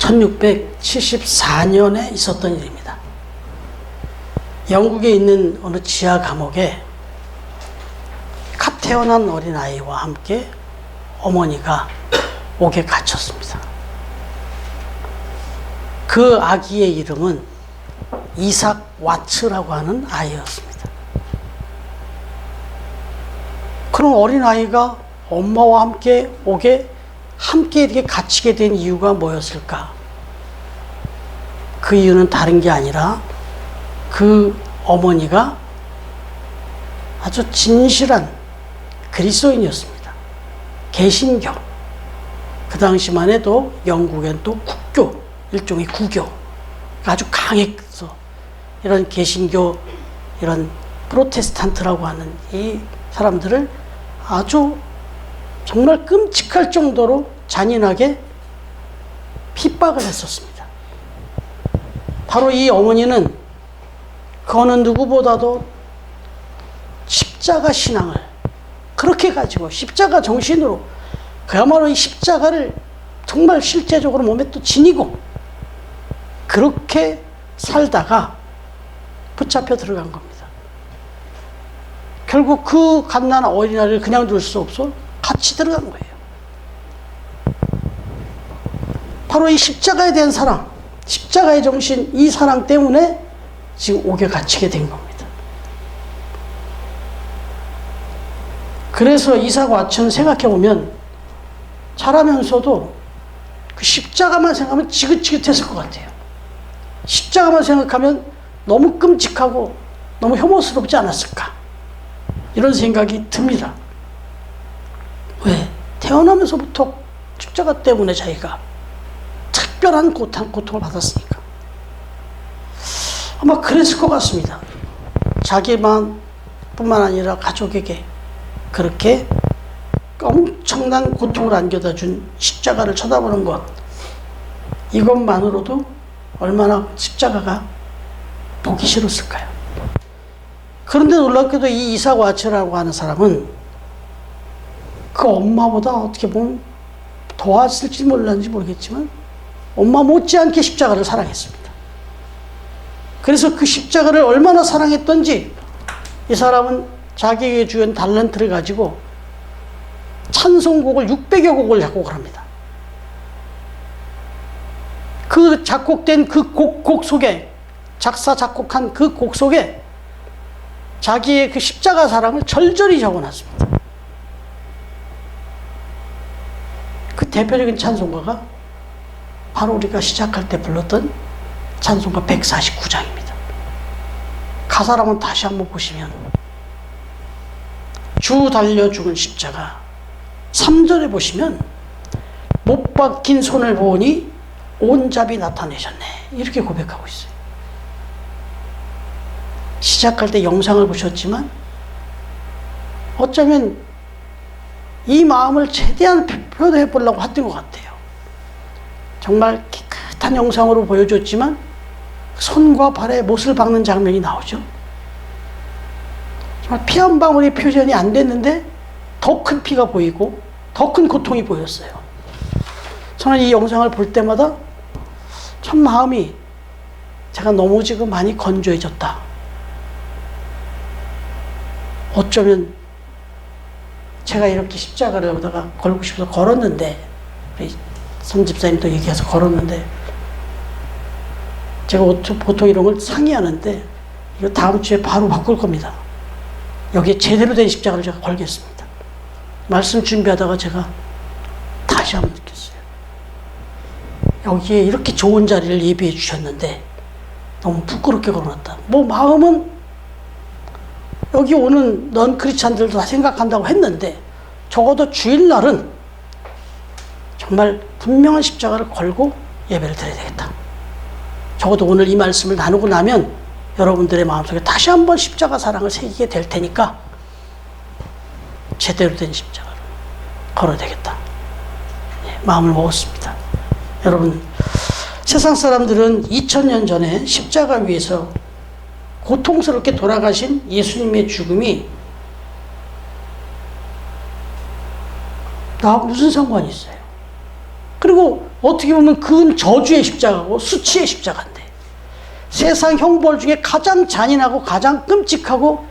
1674년에 있었던 일입니다. 영국에 있는 어느 지하 감옥에 갓 태어난 어린아이와 함께 어머니가 옥에 갇혔습니다. 그 아기의 이름은 이삭 와츠라고 하는 아이였습니다. 그런 어린아이가 엄마와 함께 옥에 함께 이렇게 갇히게 된 이유가 뭐였을까? 그 이유는 다른 게 아니라 그 어머니가 아주 진실한 그리스도인이었습니다. 개신교. 그 당시만 해도 영국엔 또 국교, 일종의 구교 아주 강했어. 이런 개신교, 이런 프로테스탄트라고 하는 이 사람들을 아주 정말 끔찍할 정도로 잔인하게 핍박을 했었습니다. 바로 이 어머니는 그 어느 누구보다도 십자가 신앙을 그렇게 가지고 십자가 정신으로 그야말로 이 십자가를 정말 실제적으로 몸에 또 지니고 그렇게 살다가 붙잡혀 들어간 겁니다. 결국 그 갓난 어린아이를 그냥 둘 수 없어 같이 들어간 거예요. 바로 이 십자가에 대한 사랑, 십자가의 정신, 이 사랑 때문에 지금 옥에 갇히게 된 겁니다. 그래서 이삭 와츠는 생각해보면 자라면서도 그 십자가만 생각하면 지긋지긋했을 것 같아요. 십자가만 생각하면 너무 끔찍하고 너무 혐오스럽지 않았을까? 이런 생각이 듭니다. 왜? 태어나면서부터 십자가 때문에 자기가 특별한 고통을 받았으니까. 아마 그랬을 것 같습니다. 자기만 뿐만 아니라 가족에게 그렇게 엄청난 고통을 안겨다 준 십자가를 쳐다보는 것, 이것만으로도 얼마나 십자가가 보기 싫었을까요? 그런데 놀랍게도 이 이삭 와츠라고 하는 사람은 그 엄마보다 어떻게 보면 도왔을지 몰랐는지 모르겠지만 엄마 못지않게 십자가를 사랑했습니다. 그래서 그 십자가를 얼마나 사랑했던지 이 사람은 자기에게 주은 달란트를 가지고 찬송곡을 600여 곡을 작곡을 합니다. 그 작곡된 그 곡 속에, 작곡한 그 곡 속에 자기의 그 십자가 사랑을 절절히 적어놨습니다. 그 대표적인 찬송가가 바로 우리가 시작할 때 불렀던 찬송가 149장입니다. 가사를 한번 다시 한번 보시면 주 달려 죽은 십자가 3절에 보시면 못 박힌 손을 보니 온잡이 나타내셨네, 이렇게 고백하고 있어요. 시작할 때 영상을 보셨지만 어쩌면 이 마음을 최대한 표현해 보려고 했던 것 같아요. 정말 깨끗한 영상으로 보여줬지만 손과 발에 못을 박는 장면이 나오죠. 정말 피 한 방울이 표현이 안 됐는데 더 큰 피가 보이고 더 큰 고통이 보였어요. 저는 이 영상을 볼 때마다 참 마음이, 제가 너무 지금 많이 건조해졌다. 어쩌면 제가 이렇게 십자가를 여기다가 걸고 싶어서 걸었는데, 우리 선집사님도 얘기해서 걸었는데, 제가 보통 이런 걸 상의하는데 이거 다음 주에 바로 바꿀 겁니다. 여기에 제대로 된 십자가를 제가 걸겠습니다. 말씀 준비하다가 제가 다시 한번 느꼈어요. 여기에 이렇게 좋은 자리를 예비해 주셨는데 너무 부끄럽게 걸어놨다. 뭐 마음은 여기 오는 넌 크리스찬들도 다 생각한다고 했는데 적어도 주일날은 정말 분명한 십자가를 걸고 예배를 드려야 되겠다. 적어도 오늘 이 말씀을 나누고 나면 여러분들의 마음속에 다시 한번 십자가 사랑을 새기게 될 테니까 제대로 된 십자가를 걸어야 되겠다. 마음을 먹었습니다. 여러분, 세상 사람들은 2000년 전에 십자가 위에서 고통스럽게 돌아가신 예수님의 죽음이 나하고 무슨 상관이 있어요? 그리고 어떻게 보면 그건 저주의 십자가고 수치의 십자가인데, 세상 형벌 중에 가장 잔인하고 가장 끔찍하고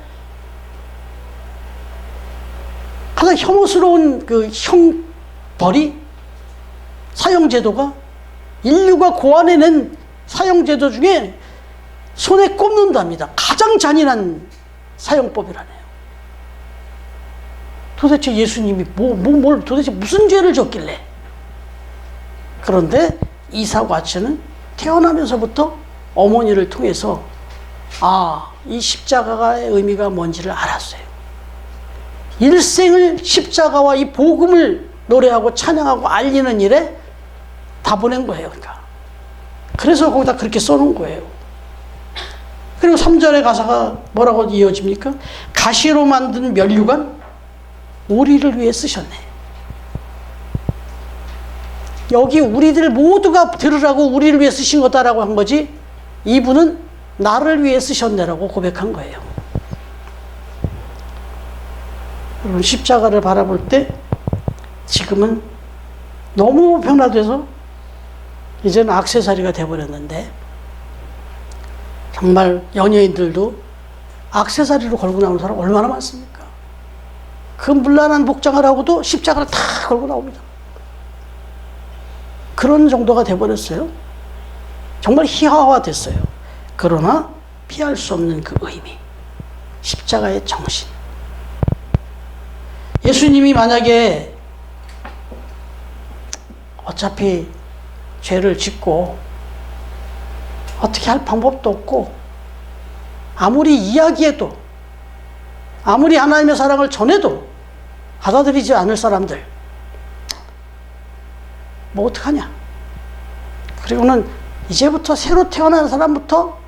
가장 혐오스러운 그 형벌이, 사형제도가 인류가 고안해낸 사형제도 중에 손에 꼽는답니다. 가장 잔인한 사형법이라네요. 도대체 예수님이 뭘 도대체 무슨 죄를 졌길래? 그런데 이삭와츠는 태어나면서부터 어머니를 통해서 이 십자가의 의미가 뭔지를 알았어요. 일생을 십자가와 이 복음을 노래하고 찬양하고 알리는 일에 다 보낸 거예요. 그러니까. 그래서 거기다 그렇게 써놓은 거예요. 그리고 3절의 가사가 뭐라고 이어집니까? 가시로 만든 면류관 우리를 위해 쓰셨네. 여기 우리들 모두가 들으라고 우리를 위해 쓰신 거다라고 한 거지, 이분은 나를 위해 쓰셨네라고 고백한 거예요. 여러분, 십자가를 바라볼 때 지금은 너무 변화돼서 이제는 액세서리가 돼버렸는데, 정말 연예인들도 액세서리로 걸고 나오는 사람 얼마나 많습니까? 그 문란한 복장을 하고도 십자가를 다 걸고 나옵니다. 그런 정도가 돼버렸어요. 정말 희화화됐어요. 그러나 피할 수 없는 그 의미, 십자가의 정신. 예수님이 만약에 어차피 죄를 짓고 어떻게 할 방법도 없고, 아무리 이야기해도, 아무리 하나님의 사랑을 전해도 받아들이지 않을 사람들, 뭐 어떡하냐. 그리고는 이제부터 새로 태어나는 사람부터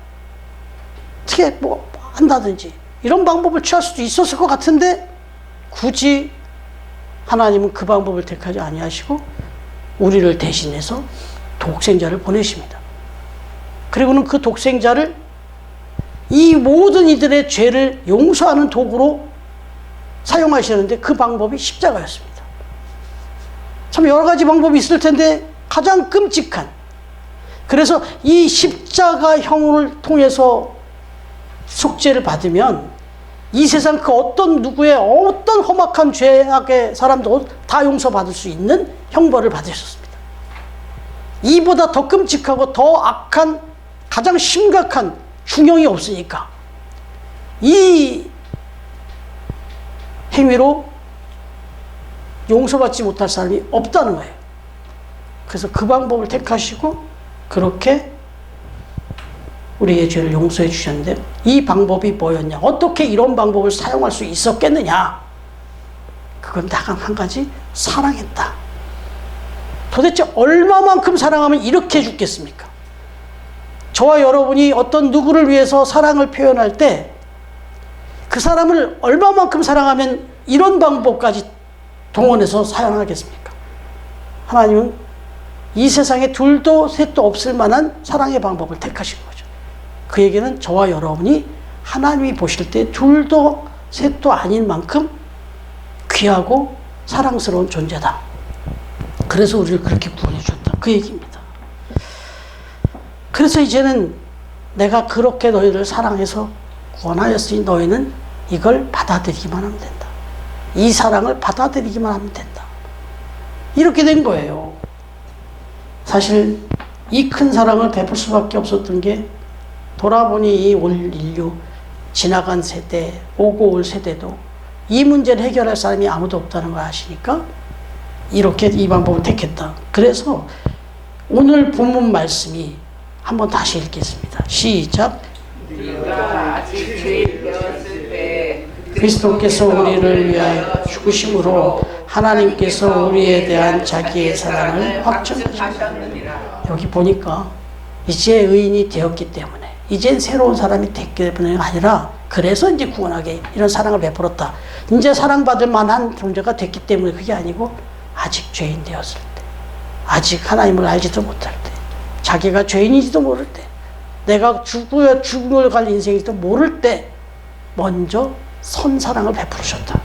어떻게 뭐 한다든지 이런 방법을 취할 수도 있었을 것 같은데, 굳이 하나님은 그 방법을 택하지 아니하시고 우리를 대신해서 독생자를 보내십니다. 그리고는 그 독생자를 이 모든 이들의 죄를 용서하는 도구로 사용하시는데, 그 방법이 십자가였습니다. 참 여러 가지 방법이 있을 텐데 가장 끔찍한, 그래서 이 십자가형을 통해서 속죄를 받으면 이 세상 그 어떤 누구의 어떤 험악한 죄악의 사람도 다 용서받을 수 있는 형벌을 받으셨습니다. 이보다 더 끔찍하고 더 악한, 가장 심각한 중형이 없으니까 이 행위로 용서받지 못할 사람이 없다는 거예요. 그래서 그 방법을 택하시고 그렇게 우리의 죄를 용서해 주셨는데, 이 방법이 뭐였냐? 어떻게 이런 방법을 사용할 수 있었겠느냐? 그건 딱 한 가지, 사랑했다. 도대체 얼마만큼 사랑하면 이렇게 죽겠습니까? 저와 여러분이 어떤 누구를 위해서 사랑을 표현할 때 그 사람을 얼마만큼 사랑하면 이런 방법까지 동원해서 사용하겠습니까? 하나님은 이 세상에 둘도 셋도 없을 만한 사랑의 방법을 택하신 거죠. 그 얘기는 저와 여러분이 하나님이 보실 때 둘도 셋도 아닌 만큼 귀하고 사랑스러운 존재다. 그래서 우리를 그렇게 구원해 주셨다. 그 얘기입니다. 그래서 이제는 내가 그렇게 너희를 사랑해서 구원하였으니 너희는 이걸 받아들이기만 하면 된다. 이 사랑을 받아들이기만 하면 된다. 이렇게 된 거예요. 사실 이 큰 사랑을 베풀 수밖에 없었던 게, 돌아보니 이 올 인류, 지나간 세대, 오고 올 세대도 이 문제를 해결할 사람이 아무도 없다는 걸 아시니까 이렇게 이 방법을 택했다. 그래서 오늘 본문 말씀이 한번 다시 읽겠습니다. 시작. 그리스도께서 우리를 위하여 죽으심으로 하나님께서 우리에 대한 자기의 사랑을 확증하셨느니라. 여기 보니까 이제 의인이 되었기 때문에, 이젠 새로운 사람이 됐기 때문에 아니라, 그래서 이제 구원하게 이런 사랑을 베풀었다. 이제 사랑받을 만한 존재가 됐기 때문에, 그게 아니고 아직 죄인 되었을 때, 아직 하나님을 알지도 못할 때, 자기가 죄인인지도 모를 때, 내가 죽음을 갈 인생일지도 모를 때 먼저 선 사랑을 베풀으셨다.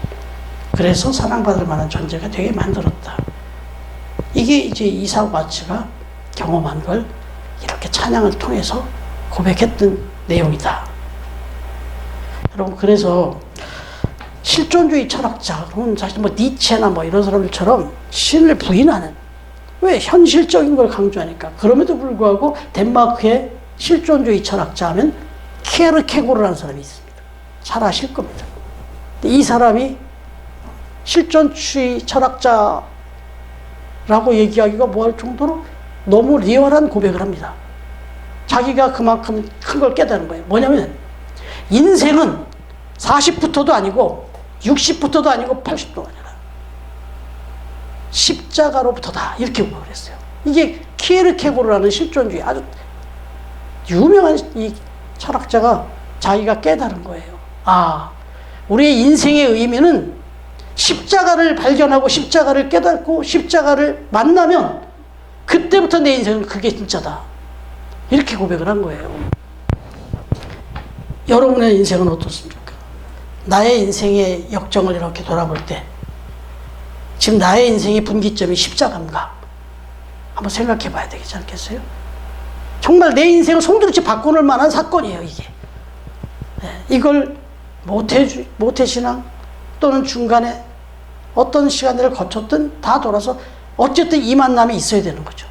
그래서 사랑받을 만한 존재가 되게 만들었다. 이게 이제 이삭와츠가 경험한 걸 이렇게 찬양을 통해서 고백했던 내용이다. 여러분, 그래서 실존주의 철학자는 사실 뭐 니체나 뭐 이런 사람들처럼 신을 부인하는, 왜? 현실적인 걸 강조하니까. 그럼에도 불구하고 덴마크의 실존주의 철학자 하면 키에르케고르라는 사람이 있습니다. 잘 아실 겁니다. 이 사람이 실존주의 철학자라고 얘기하기가 뭐할 정도로 너무 리얼한 고백을 합니다. 자기가 그만큼 큰 걸 깨달은 거예요. 뭐냐면 인생은 40부터도 아니고 60부터도 아니고 80도가 아니라 십자가로부터다, 이렇게 고백을 했어요. 이게 키에르케고르라는 실존주의 아주 유명한 이 철학자가 자기가 깨달은 거예요. 아, 우리의 인생의 의미는 십자가를 발견하고 십자가를 깨닫고 십자가를 만나면 그때부터 내 인생은 그게 진짜다, 이렇게 고백을 한 거예요. 여러분의 인생은 어떻습니까? 나의 인생의 역정을 이렇게 돌아볼 때 지금 나의 인생의 분기점이 십자가인가? 한번 생각해 봐야 되지 않겠어요? 정말 내 인생을 송두리째 바꿔놓을 만한 사건이에요, 이게. 이걸 모태신앙 또는 중간에 어떤 시간들을 거쳤든 다 돌아서 어쨌든 이 만남이 있어야 되는 거죠.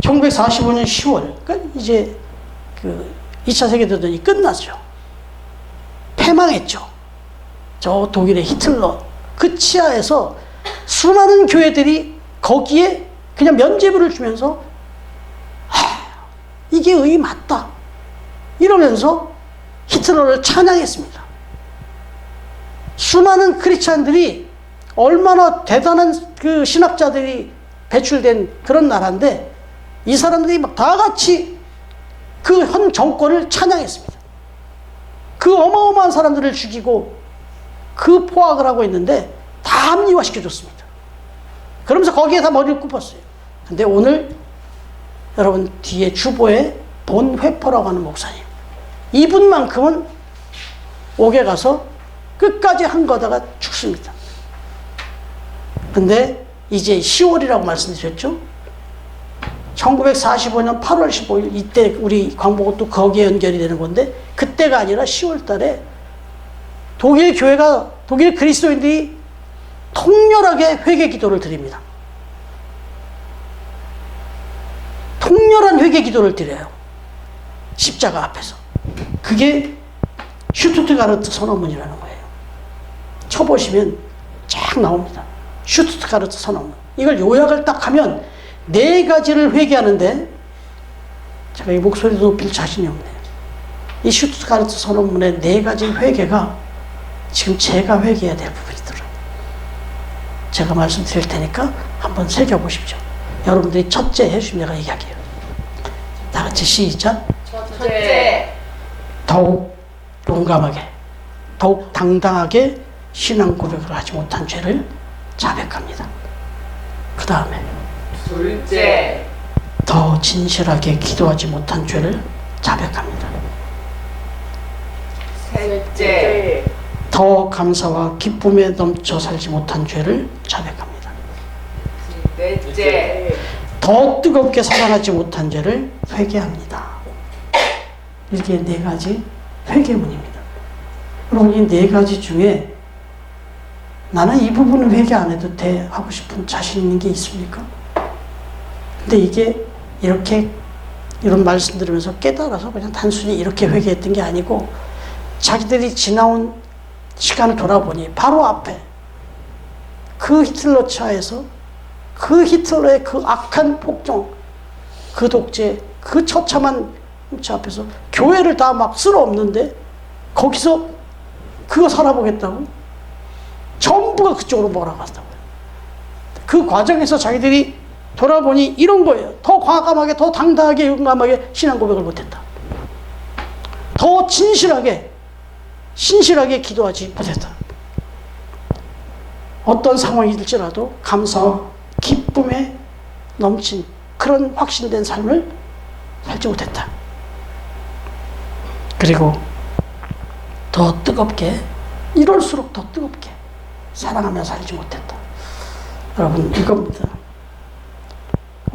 1945년 10월, 그러니까 이제 그 2차 세계대전이 끝났죠. 패망했죠. 저 독일의 히틀러 그 치하에서 수많은 교회들이 거기에 그냥 면죄부를 주면서 이게 의의 맞다 이러면서 히틀러를 찬양했습니다. 수많은 크리스찬들이, 얼마나 대단한 그 신학자들이 배출된 그런 나라인데 이 사람들이 막 다 같이 그 현 정권을 찬양했습니다. 그 어마어마한 사람들을 죽이고 그 포악을 하고 있는데 다 합리화시켜줬습니다. 그러면서 거기에 다 머리를 굽었어요. 근데 오늘 여러분 뒤에 주보에 본 회퍼라고 하는 목사님, 이분만큼은 옥에 가서 끝까지 한 거다가 죽습니다. 근데 이제 10월이라고 말씀드렸죠. 1945년 8월 15일 이때 우리 광복도 거기에 연결이 되는 건데, 그때가 아니라 10월 달에 독일 교회가, 독일 그리스도인들이 통렬하게 회개 기도를 드립니다. 통렬한 회개 기도를 드려요. 십자가 앞에서. 그게 슈투트가르트 선언문이라는 거예요. 쳐보시면 쫙 나옵니다. 슈투트가르트 선언문. 이걸 요약을 딱 하면 4가지를 회개하는데, 제가 이 목소리도 높일 자신이 없네요. 이 슈투트가르트 선언문의 4가지 회개가 지금 제가 회개해야 될 부분이더라고요. 제가 말씀드릴 테니까 한번 새겨보십시오. 여러분들이 첫째 해주시면 내가 얘기할게요. 다 같이 시작. 첫째, 더욱 용감하게, 더욱 당당하게 신앙 고백을 하지 못한 죄를 자백합니다. 그 다음에 둘째, 더 진실하게 기도하지 못한 죄를 자백합니다. 셋째, 더 감사와 기쁨에 넘쳐 살지 못한 죄를 자백합니다. 넷째, 더 뜨겁게 사랑하지 못한 죄를 회개합니다. 이렇게 4가지 회개문입니다. 여러분, 이 4가지 중에 나는 이 부분은 회개 안 해도 돼 하고 싶은 자신 있는 게 있습니까? 근데 이게 이렇게 이런 말씀 들으면서 깨달아서 그냥 단순히 이렇게 회개했던 게 아니고, 자기들이 지나온 시간을 돌아보니 바로 앞에 그 히틀러 차에서 그 히틀러의 그 악한 폭정, 그 독재, 그 처참한 차 앞에서 교회를 다 막 쓸어엎는데 거기서 그거 살아보겠다고 전부가 그쪽으로 몰아갔다고요. 그 과정에서 자기들이 돌아보니 이런 거예요. 더 과감하게, 더 당당하게, 용감하게 신앙 고백을 못했다. 더 진실하게, 신실하게 기도하지 못했다. 어떤 상황일지라도 감사와 기쁨에 넘친 그런 확신된 삶을 살지 못했다. 그리고 더 뜨겁게, 이럴수록 더 뜨겁게 사랑하며 살지 못했다. 여러분, 이겁니다.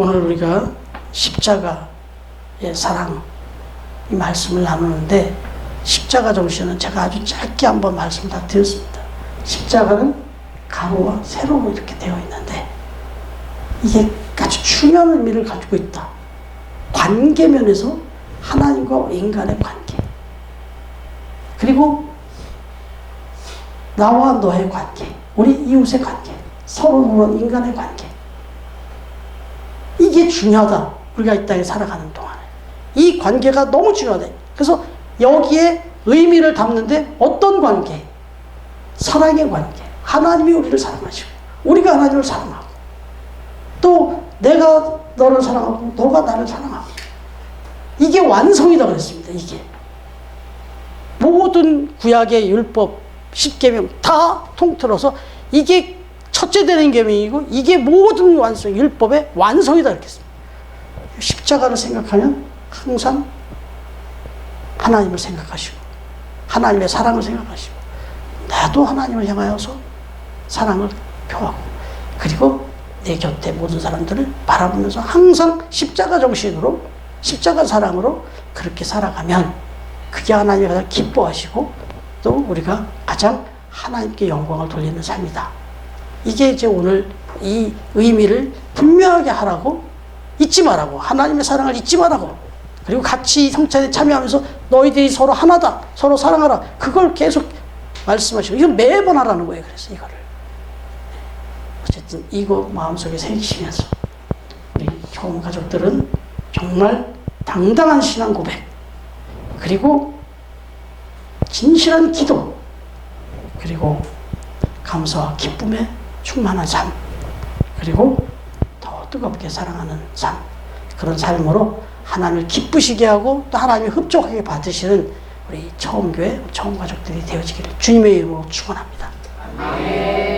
오늘 우리가 십자가의 사랑 이 말씀을 나누는데 십자가 정신은 제가 아주 짧게 한번 말씀을 다 드렸습니다. 십자가는 가로와 세로로 이렇게 되어 있는데 이게 아주 중요한 의미를 가지고 있다. 관계면에서 하나님과 인간의 관계, 그리고 나와 너의 관계, 우리 이웃의 관계, 서로 그런 인간의 관계, 이게 중요하다. 우리가 이 땅에 살아가는 동안에 이 관계가 너무 중요하다. 그래서 여기에 의미를 담는데 어떤 관계? 사랑의 관계. 하나님이 우리를 사랑하시고 우리가 하나님을 사랑하고 또 내가 너를 사랑하고 너가 나를 사랑하고, 이게 완성이다 그랬습니다. 이게 모든 구약의 율법 10계명 다 통틀어서 이게 첫째 되는 계명이고 이게 모든 완성, 율법의 완성이다 이렇게 했습니다. 십자가를 생각하면 항상 하나님을 생각하시고 하나님의 사랑을 생각하시고 나도 하나님을 향하여서 사랑을 표하고, 그리고 내 곁에 모든 사람들을 바라보면서 항상 십자가 정신으로, 십자가 사랑으로 그렇게 살아가면 그게 하나님이 가장 기뻐하시고 또 우리가 가장 하나님께 영광을 돌리는 삶이다. 이게 이제 오늘 이 의미를 분명하게 하라고, 잊지 말라고, 하나님의 사랑을 잊지 말라고, 그리고 같이 성찬에 참여하면서 너희들이 서로 하나다, 서로 사랑하라, 그걸 계속 말씀하시고 이건 매번 하라는 거예요. 그래서 이거를 어쨌든 이거 마음속에 새기시면서 우리 교우 가족들은 정말 당당한 신앙 고백, 그리고 진실한 기도, 그리고 감사와 기쁨에 충만한 삶, 그리고 더 뜨겁게 사랑하는 삶, 그런 삶으로 하나님을 기쁘시게 하고 또 하나님을 흡족하게 받으시는 우리 처음교회, 처음 가족들이 되어지기를 주님의 이름으로 축원합니다. 아멘.